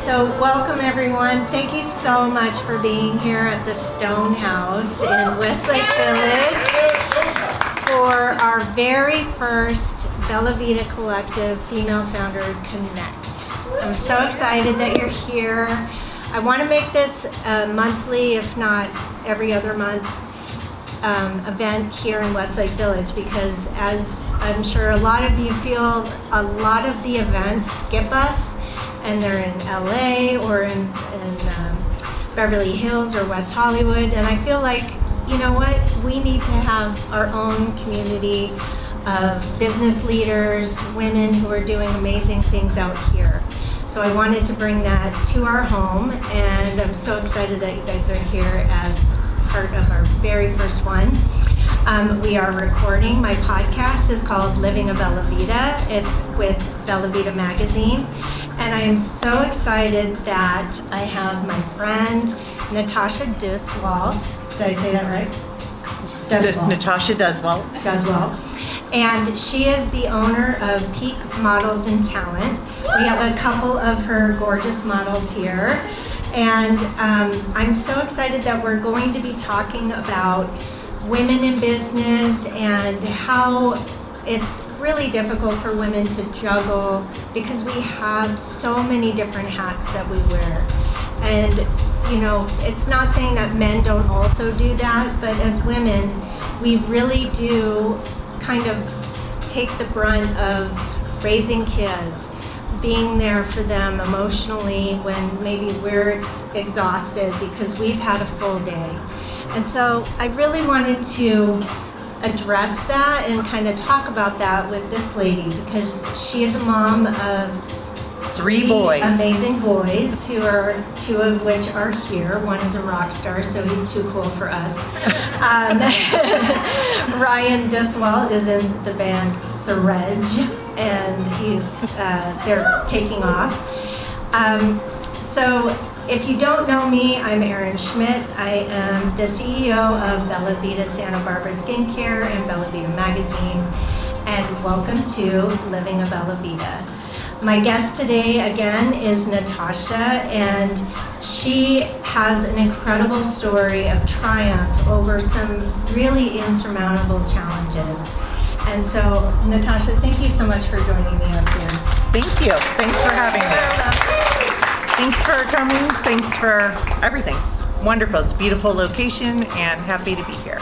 So welcome everyone. Thank you so much for being here at the Stonehaus in Westlake Village for our very first Bella Vida Collective Female Founder Connect. I'm so excited that you're here. I want to make this a monthly, if not every other month, event here in Westlake Village, because as I'm sure a lot of you feel, a lot of the events skip us and they're in LA or in Beverly Hills or West Hollywood, and I feel like, you know what, we need to have our own community of business leaders, women who are doing amazing things out here. So I wanted to bring that to our home, and I'm so excited that you guys are here as part of our very first one. We are recording. My podcast is called Living a Bella Vida. It's with Bella Vida magazine. And I am so excited that I have my friend Natasha Duswalt. Did I say that right? Duswalt. Natasha Duswalt. And she is the owner of Peak Models and Talent. We have a couple of her gorgeous models here. And I'm so excited that we're going to be talking about women in business and how it's really difficult for women to juggle because we have so many different hats that we wear. And, you know, it's not saying that men don't also do that, but as women, we really do kind of take the brunt of raising kids, being there for them emotionally when maybe we're exhausted because we've had a full day. And so I really wanted to address that and kind of talk about that with this lady, because she is a mom of three boys, amazing boys, who are two of which are here. One is a rock star, so he's too cool for us. Ryan Duswalt is in the band The Reg, and they're taking off. So if you don't know me, I'm Erin Schmidt. I am the CEO of Bella Vida Santa Barbara Skincare and Bella Vida Magazine, and welcome to Living a Bella Vida. My guest today, again, is Natasha, and she has an incredible story of triumph over some really insurmountable challenges. And so, Natasha, thank you so much for joining me up here. Thank you. Thanks for having me. Thanks for coming. Thanks for everything. It's wonderful. It's a beautiful location, and happy to be here.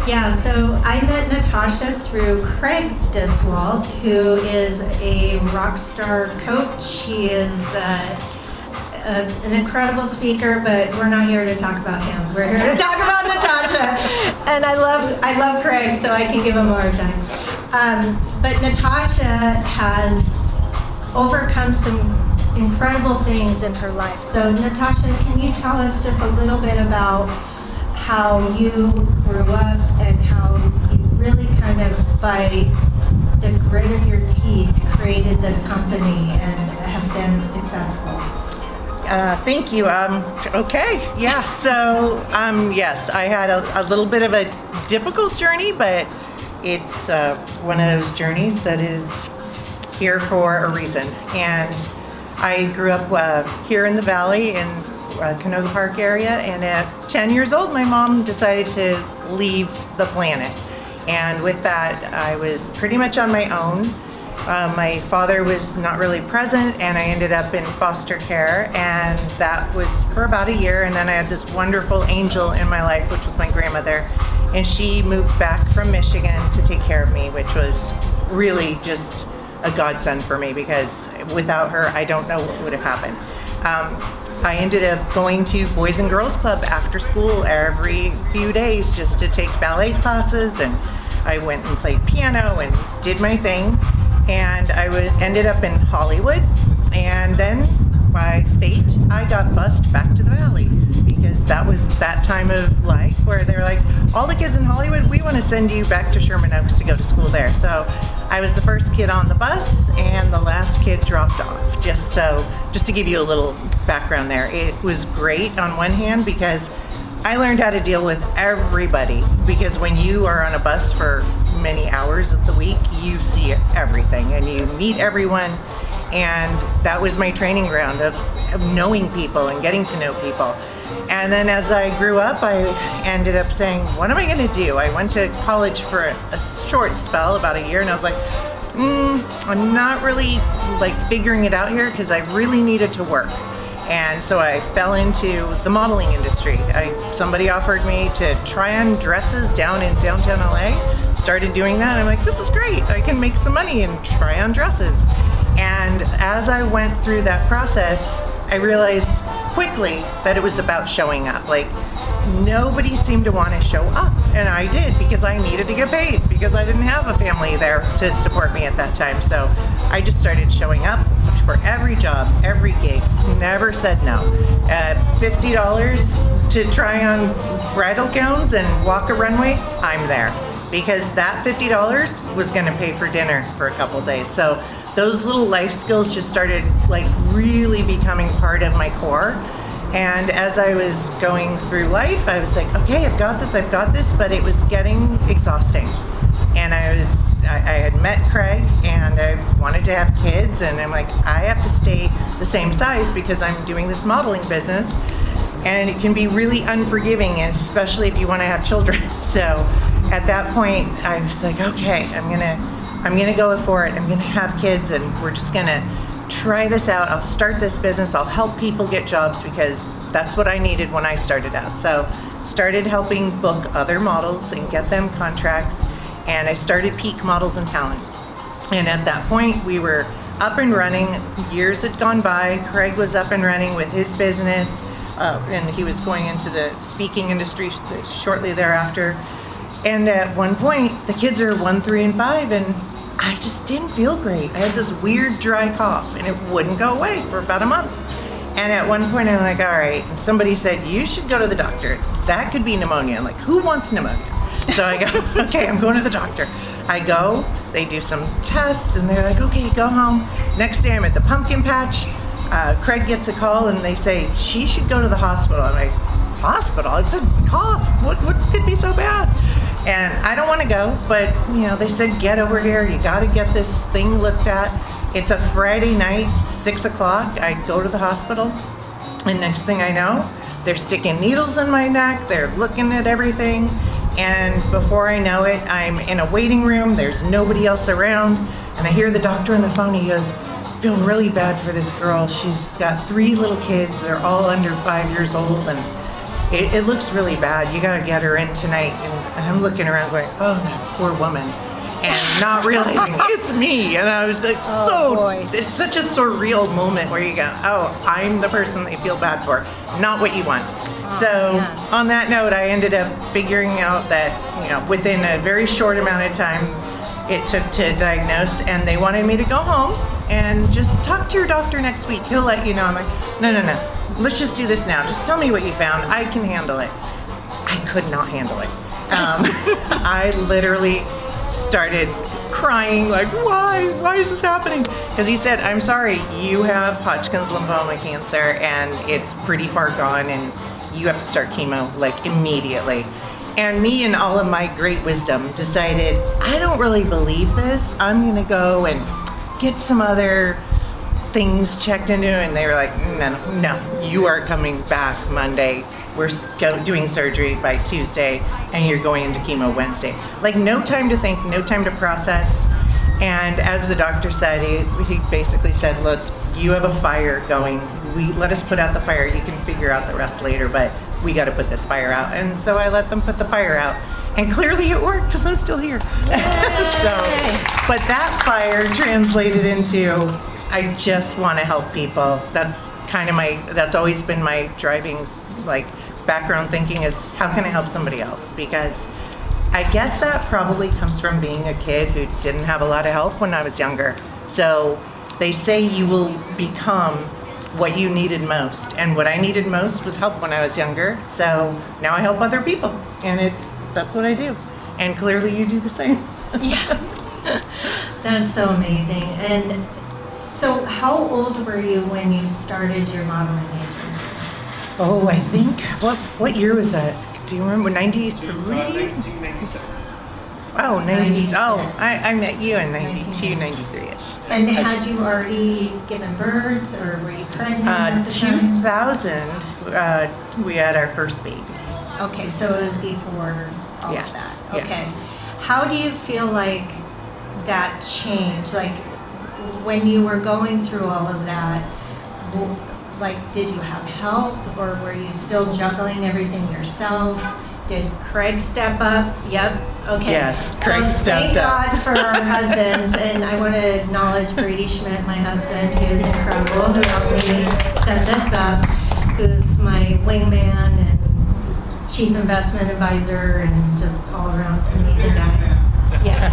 Yeah, so I met Natasha through Craig Duswalt, who is a rock star coach. She is an incredible speaker, but we're not here to talk about him. We're here to talk about Natasha. And I love Craig, so I can give him a hard time. But Natasha has overcome some incredible things in her life. So Natasha, can you tell us just a little bit about how you grew up and how you really kind of, by the grit of your teeth, created this company and have been successful? Thank you. Okay. Yeah. So, yes, I had a little bit of a difficult journey, but it's one of those journeys that is here for a reason. And I grew up here in the Valley in Canoga Park area, and at 10 years old, my mom decided to leave the planet. And with that, I was pretty much on my own. My father was not really present, and I ended up in foster care, and that was for about a year. And then I had this wonderful angel in my life, which was my grandmother, and she moved back from Michigan to take care of me, which was really just a godsend for me, because without her, I don't know what would have happened. I ended up going to Boys and Girls Club after school every few days just to take ballet classes, and I went and played piano and did my thing. And I ended up in Hollywood, and then by fate, I got bused back to the Valley, because that was that time of life where they're like, all the kids in Hollywood, we want to send you back to Sherman Oaks to go to school there. So I was the first kid on the bus, and the last kid dropped off. Just to give you a little background there. It was great on one hand because I learned how to deal with everybody, because when you are on a bus for many hours of the week, you see everything and you meet everyone, And that was my training ground of knowing people and getting to know people. And then as I grew up, I ended up saying, what am I going to do? I went to college for a short spell, about a year, and I was like, I'm not really like figuring it out here because I really needed to work. And so I fell into the modeling industry. Somebody offered me to try on dresses down in downtown LA. Started doing that, and I'm like, this is great. I can make some money and try on dresses. And as I went through that process, I realized quickly that it was about showing up. Like, nobody seemed to want to show up, and I did because I needed to get paid because I didn't have a family there to support me at that time. So I just started showing up for every job, every gig, never said no. $50 to try on bridal gowns and walk a runway, I'm there, because that $50 was going to pay for dinner for a couple days. So those little life skills just started like really becoming part of my core. And as I was going through life, I was like, okay, I've got this, but it was getting exhausting. And I had met Craig and I wanted to have kids, and I'm like, I have to stay the same size because I'm doing this modeling business, and it can be really unforgiving, especially if you want to have children. So at that point, I was like, okay, I'm gonna go for it. I'm gonna have kids, and we're just gonna try this out. I'll start this business. I'll help people get jobs because that's what I needed when I started out. So started helping book other models and get them contracts, and I started Peak Models and Talent. And at that point, we were up and running. Years had gone by. Craig was up and running with his business, and he was going into the speaking industry shortly thereafter. And at one point, the kids are 1, 3, and 5, and I just didn't feel great. I had this weird dry cough, and it wouldn't go away for about a month. And at one point, I'm like, all right. And somebody said, you should go to the doctor. That could be pneumonia. I'm like, who wants pneumonia? So I go, okay, I'm going to the doctor. I go, they do some tests, and they're like, okay, go home. Next day, I'm at the pumpkin patch. Craig gets a call, and they say, she should go to the hospital. I'm like, hospital? It's a cough. What could be so bad? And I don't want to go, but they said, get over here. You got to get this thing looked at. It's a Friday night, 6 o'clock. I go to the hospital, and next thing I know, they're sticking needles in my neck. They're looking at everything. And before I know it, I'm in a waiting room. There's nobody else around. And I hear the doctor on the phone. He goes, I feel really bad for this girl. She's got 3 little kids. They're all under 5 years old. And it looks really bad. You got to get her in tonight. And I'm looking around going, oh, that poor woman. And not realizing it's me. And I was like, it's such a surreal moment where you go, oh, I'm the person they feel bad for, not what you want. So on that note, I ended up figuring out that, within a very short amount of time it took to diagnose, and they wanted me to go home and just talk to your doctor next week. He'll let you know. I'm like, no. Let's just do this now. Just tell me what you found. I can handle it. I could not handle it. I literally started crying, like, why is this happening? Because he said, I'm sorry, you have Hodgkin's lymphoma cancer, and it's pretty far gone, and you have to start chemo like immediately. And me, in all of my great wisdom, decided, I don't really believe this. I'm gonna go and get some other things checked into. And they were like, no, you are coming back Monday. We're doing surgery by Tuesday, and you're going into chemo Wednesday. Like, no time to think, no time to process. And as the doctor said, he basically said, look, you have a fire going. Let us put out the fire. You can figure out the rest later, but we got to put this fire out. And so I let them put the fire out. And clearly it worked, because I'm still here. But that fire translated into, I just want to help people. That's that's always been my driving, background thinking, is how can I help somebody else? Because I guess that probably comes from being a kid who didn't have a lot of help when I was younger. So they say you will become what you needed most. And what I needed most was help when I was younger. So now I help other people, and that's what I do. And clearly you do the same. Yeah, that's so amazing. And so how old were you when you started your modeling agency? Oh, I think, what year was that? Do you remember? 93? 1996. Oh, 90. 96. Oh, I met you in 92, 93. And had you already given birth, or were you pregnant at the time? 2000, we had our first baby. Okay, so it was before all Yes, of that. yes. Okay. How do you feel like that changed? Like, when you were going through all of that, like, did you have help, or were you still juggling everything yourself? Did Craig step up? Yep. Okay. Yes, Craig stepped up. Thank God for our husbands, and I want to acknowledge Brady Schmidt, my husband, who is incredible, who helped me set this up, who's my wingman and chief investment advisor, and just all around amazing guy. Yes.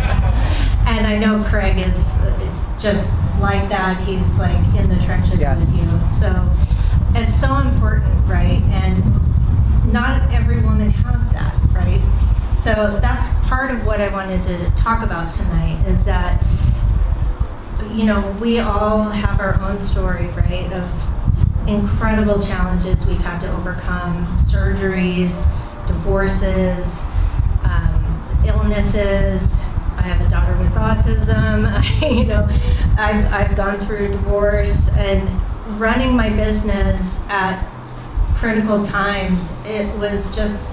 And I know Craig is just like that. He's like in the trenches Yes. with you. So it's so important, right? And not every woman has that, right? So that's part of what I wanted to talk about tonight, is that, you know, we all have our own story, right, of incredible challenges we've had to overcome: surgeries, divorces, illnesses. I have a daughter with autism. You know, I've gone through divorce, and running my business at critical times, it was just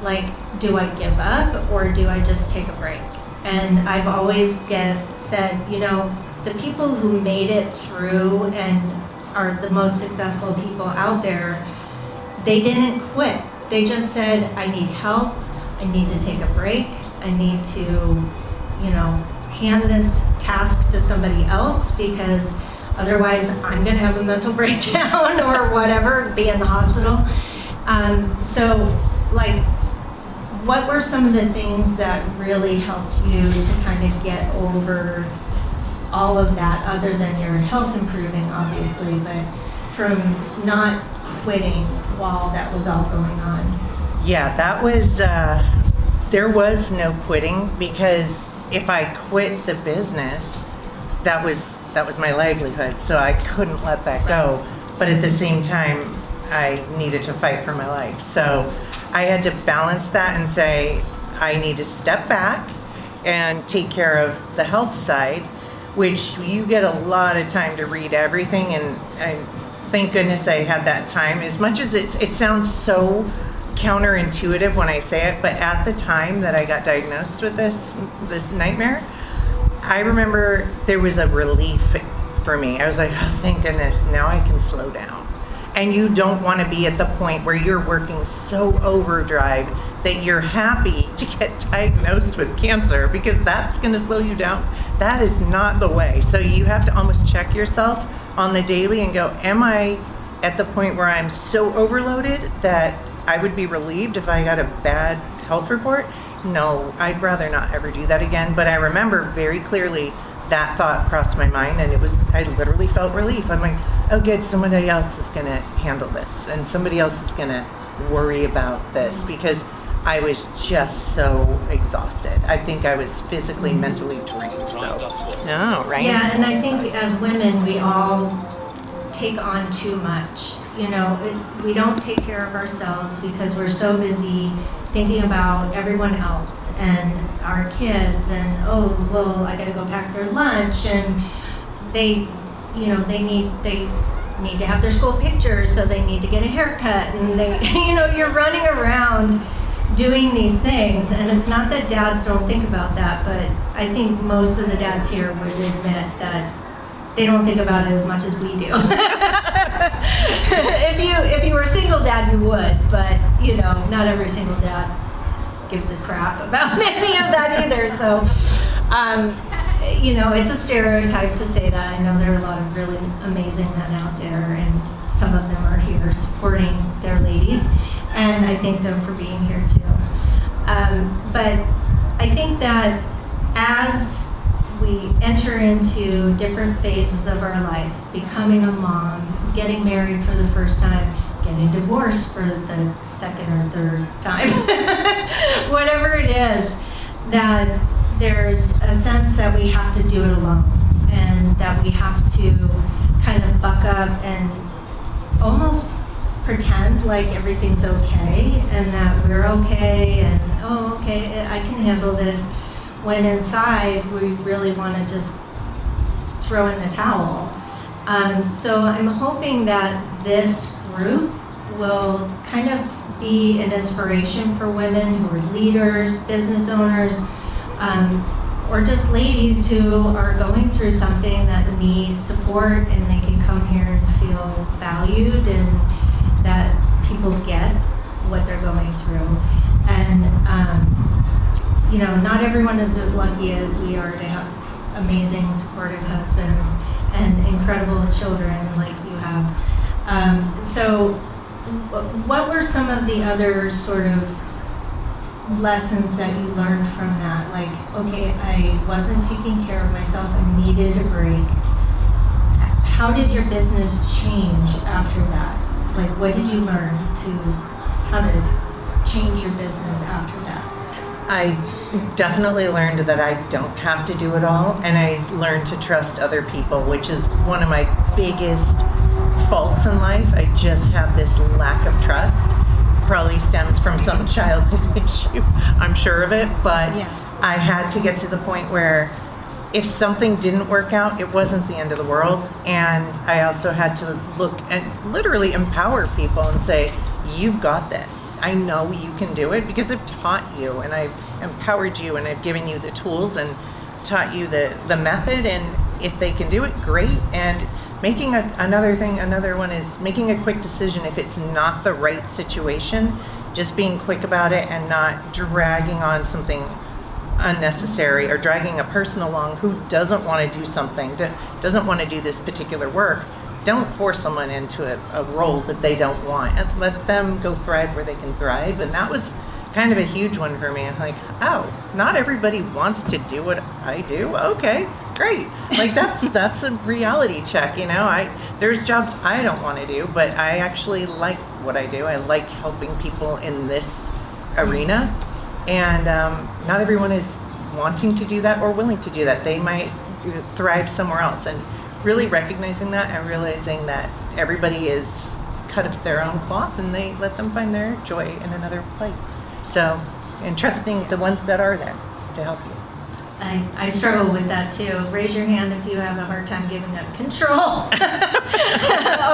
like, do I give up, or do I just take a break? And I've always said, you know, the people who made it through and are the most successful people out there, they didn't quit. They just said, I need help, I need to take a break, I need to, you know, hand this task to somebody else, because otherwise I'm gonna have a mental breakdown or whatever, be in the hospital. So, like, what were some of the things that really helped you to kind of get over all of that, other than your health improving, obviously, but from not quitting while that was all going on? Yeah, that was, there was no quitting, because if I quit the business, that was my livelihood, so I couldn't let that go. But at the same time, I needed to fight for my life. So I had to balance that and say, I need to step back and take care of the health side, which you get a lot of time to read everything, and thank goodness I had that time. As much as it sounds so counterintuitive when I say it, but at the time that I got diagnosed with this nightmare, I remember there was a relief for me. I was like, oh, thank goodness, now I can slow down. And you don't want to be at the point where you're working so overdrive that you're happy to get diagnosed with cancer, because that's going to slow you down. That is not the way. So you have to almost check yourself on the daily and go, am I at the point where I'm so overloaded that I would be relieved if I got a bad health report? No, I'd rather not ever do that again. But I remember very clearly that thought crossed my mind, and I literally felt relief. I'm like, oh good, somebody else is gonna handle this, and somebody else is gonna worry about this, because I was just so exhausted. I think I was physically, mentally drained. So, no, right? Yeah, and I think as women, we all take on too much. You know, we don't take care of ourselves because we're so busy thinking about everyone else and our kids, and oh, well, I gotta go pack their lunch, and they need to have their school pictures, so they need to get a haircut, and they, you know, you're running around doing these things. And it's not that dads don't think about that, but I think most of the dads here would admit that they don't think about it as much as we do. If you were a single dad, you would, but you know, not every single dad gives a crap about any of that either. So, you know, it's a stereotype to say that. I know there are a lot of really amazing men out there, and some of them are here supporting their ladies, and I thank them for being here too. But I think that as we enter into different phases of our life, becoming a mom, getting married for the first time, getting divorced for the second or third time, whatever it is, that there's a sense that we have to do it alone, and that we have to kind of buck up and almost pretend like everything's okay, and that we're okay, and oh, okay, I can handle this, when inside we really want to just throw in the towel. So I'm hoping that this group will kind of be an inspiration for women who are leaders, business owners, or just ladies who are going through something that needs support, and they can come here and feel valued and that people get what they're going through. And you know, not everyone is as lucky as we are to have amazing supportive husbands and incredible children like you have. So what were some of the other sort of lessons that you learned from that? Like, okay, I wasn't taking care of myself, I needed a break. How did your business change after that? Like, what did you learn how to change your business after that? I definitely learned that I don't have to do it all, and I learned to trust other people, which is one of my biggest faults in life. I just have this lack of trust. Probably stems from some childhood issue, I'm sure of it, but Yeah. I had to get to the point where if something didn't work out, it wasn't the end of the world. And I also had to look and literally empower people and say, you've got this. I know you can do it because I've taught you and I've empowered you and I've given you the tools and taught you the method. And if they can do it, great. And making another one is making a quick decision if it's not the right situation, just being quick about it and not dragging on something unnecessary or dragging a person along who doesn't want to do something, doesn't want to do this particular work. Don't force someone into a role that they don't want, and let them go thrive where they can thrive. And that was kind of a huge one for me. I'm like, oh, not everybody wants to do what I do. Okay, great. Like that's a reality check, you know. There's jobs I don't want to do, but I actually like what I do. I like helping people in this arena, and not everyone is wanting to do that or willing to do that. They might thrive somewhere else, and really recognizing that and realizing that everybody is cut of their own cloth, and they let them find their joy in another place. So, and trusting the ones that are there to help you. I struggle with that too. Raise your hand if you have a hard time giving up control.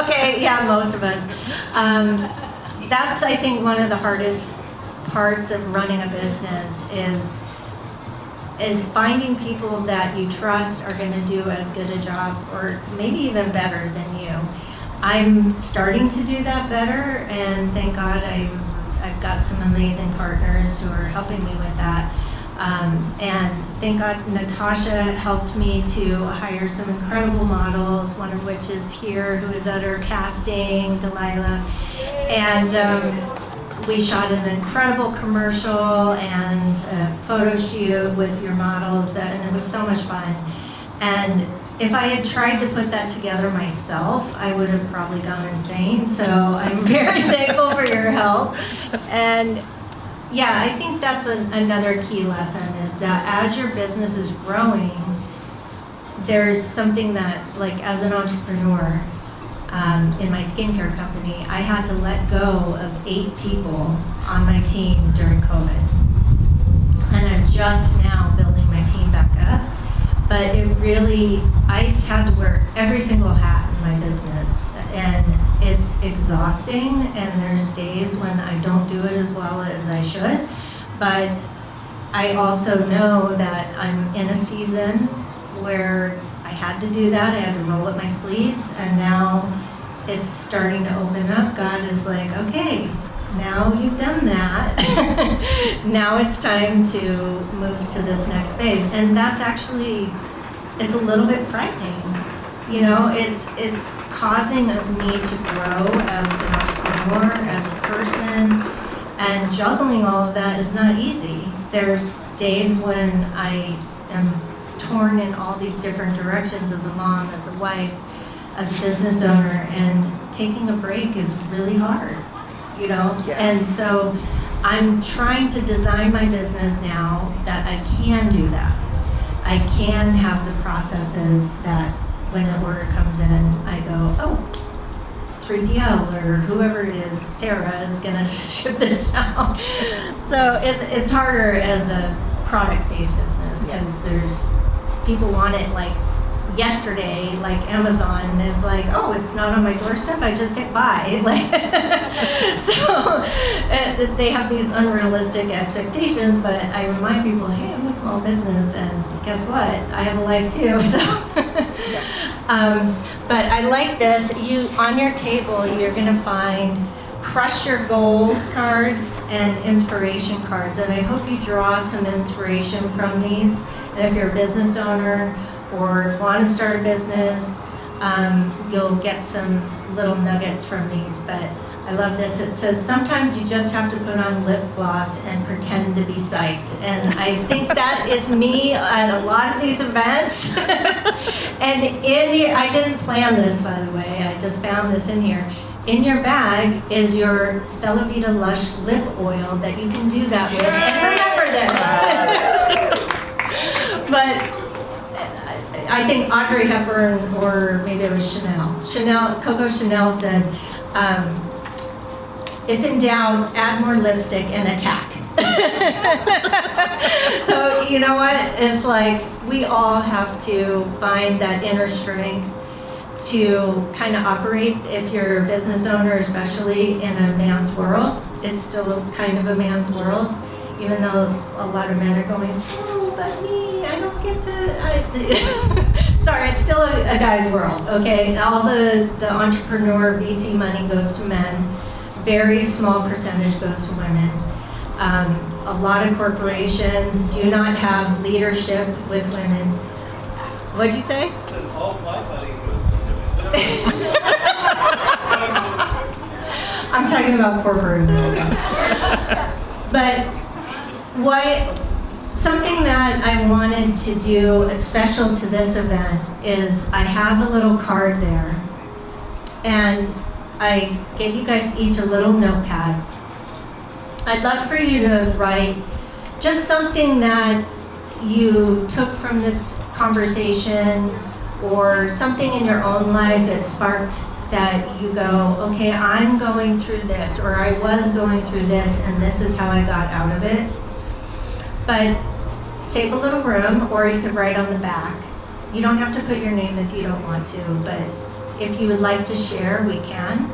Okay, yeah, most of us. That's, I think, one of the hardest parts of running a business is finding people that you trust are going to do as good a job or maybe even better than you. I'm starting to do that better, and thank God I've got some amazing partners who are helping me with that. And thank God Natasha helped me to hire some incredible models, one of which is here, who is at her casting, Delilah. And we shot an incredible commercial and a photo shoot with your models, and it was so much fun. And if I had tried to put that together myself, I would have probably gone insane. So I'm very thankful for your help. And yeah, I think that's another key lesson, is that as your business is growing, there's something that, like, as an entrepreneur, in my skincare company, I had to let go of 8 people on my team during COVID. And I'm just now building my team back up. But it really, I've had to wear every single hat in my business, and it's exhausting, and there's days when I don't do it as well as I should. But I also know that I'm in a season where I had to do that. I had to roll up my sleeves, and now it's starting to open up. God is like, okay, now you've done that. Now it's time to move to this next phase. And that's actually, it's a little bit frightening. You know, it's causing me to grow as an entrepreneur, as a person, and juggling all of that is not easy. There's days when I am torn in all these different directions as a mom, as a wife, as a business owner, and taking a break is really hard, you know? Yeah. And so I'm trying to design my business now that I can do that. I can have the processes that when an order comes in, I go, oh, 3PL or whoever it is, Sarah is gonna ship this out. So it's harder as a product-based business because there's people want it like yesterday, like Amazon is like, oh, it's not on my doorstep, I just hit buy. Like, so they have these unrealistic expectations, but I remind people, hey, I'm a small business, and guess what? I have a life too. So, but I like this. On your table, you're gonna find Crush Your Goals cards and inspiration cards, and I hope you draw some inspiration from these. And if you're a business owner or want to start a business, you'll get some little nuggets from these. But I love this. It says, sometimes you just have to put on lip gloss and pretend to be psyched. And I think that is me at a lot of these events. And in here, I didn't plan this, by the way, I just found this in here. In your bag is your Bella Vida Lush lip oil that you can do that with. And remember this. But I think Audrey Hepburn, or maybe it was Coco Chanel said, if in doubt, add more lipstick and attack. So you know what? It's like we all have to find that inner strength to kind of operate. If you're a business owner, especially in a man's world, it's still kind of a man's world, even though a lot of men are going, oh, but me, I don't get to, sorry, it's still a guy's world, okay? All the entrepreneur VC money goes to men. Very small percentage goes to women. A lot of corporations do not have leadership with women. What'd you say? All my money goes to women. I'm talking about corporate America. But something that I wanted to do special to this event is I have a little card there, and I gave you guys each a little notepad. I'd love for you to write just something that you took from this conversation, or something in your own life that sparked that you go, okay, I'm going through this, or I was going through this, and this is how I got out of it. But save a little room, or you could write on the back. You don't have to put your name if you don't want to, but if you would like to share, we can.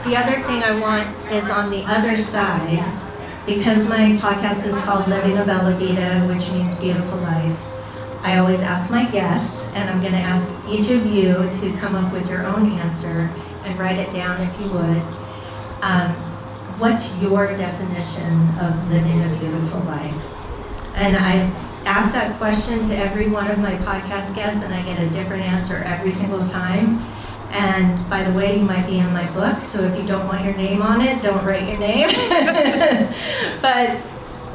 The other thing I want is on the other side, because my podcast is called Living a Bella Vida, which means beautiful life. I always ask my guests, and I'm going to ask each of you to come up with your own answer and write it down if you would. What's your definition of living a beautiful life? And I've asked that question to every one of my podcast guests, and I get a different answer every single time. And by the way, you might be in my book, so if you don't want your name on it, don't write your name. But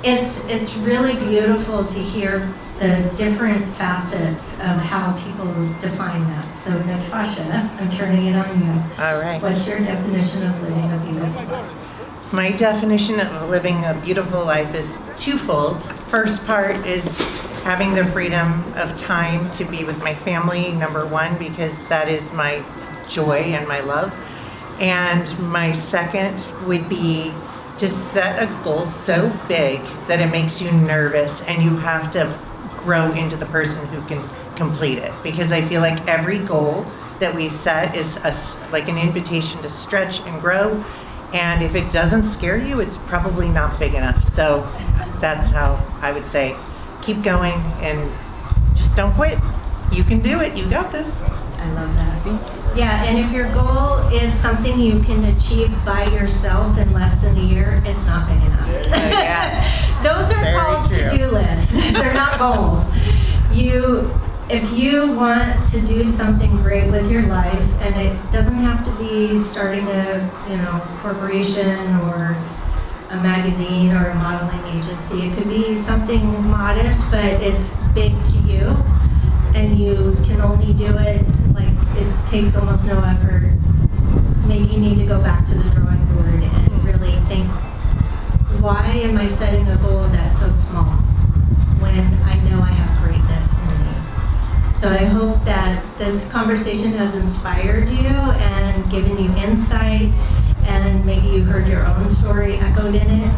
it's really beautiful to hear the different facets of how people define that. So Natasha, I'm turning it on you. All right. What's your definition of living a beautiful life? My definition of living a beautiful life is twofold. First part is having the freedom of time to be with my family, number one, because that is my joy and my love. And my second would be to set a goal so big that it makes you nervous and you have to grow into the person who can complete it. Because I feel like every goal that we set is like an invitation to stretch and grow. And if it doesn't scare you, it's probably not big enough. So that's how I would say, keep going and just don't quit. You can do it. You got this. I love that. Thank you. Yeah, and if your goal is something you can achieve by yourself in less than a year, it's not big enough. Yes. Those are Very called true. to-do lists. They're not goals. If you want to do something great with your life, and it doesn't have to be starting a corporation or a magazine or a modeling agency. It could be something modest, but it's big to you, and you can only do it, like, it takes almost no effort. Maybe you need to go back to the drawing board and really think, why am I setting a goal that's so small when I know I have greatness in me? So I hope that this conversation has inspired you and given you insight, and maybe you heard your own story echoed in it.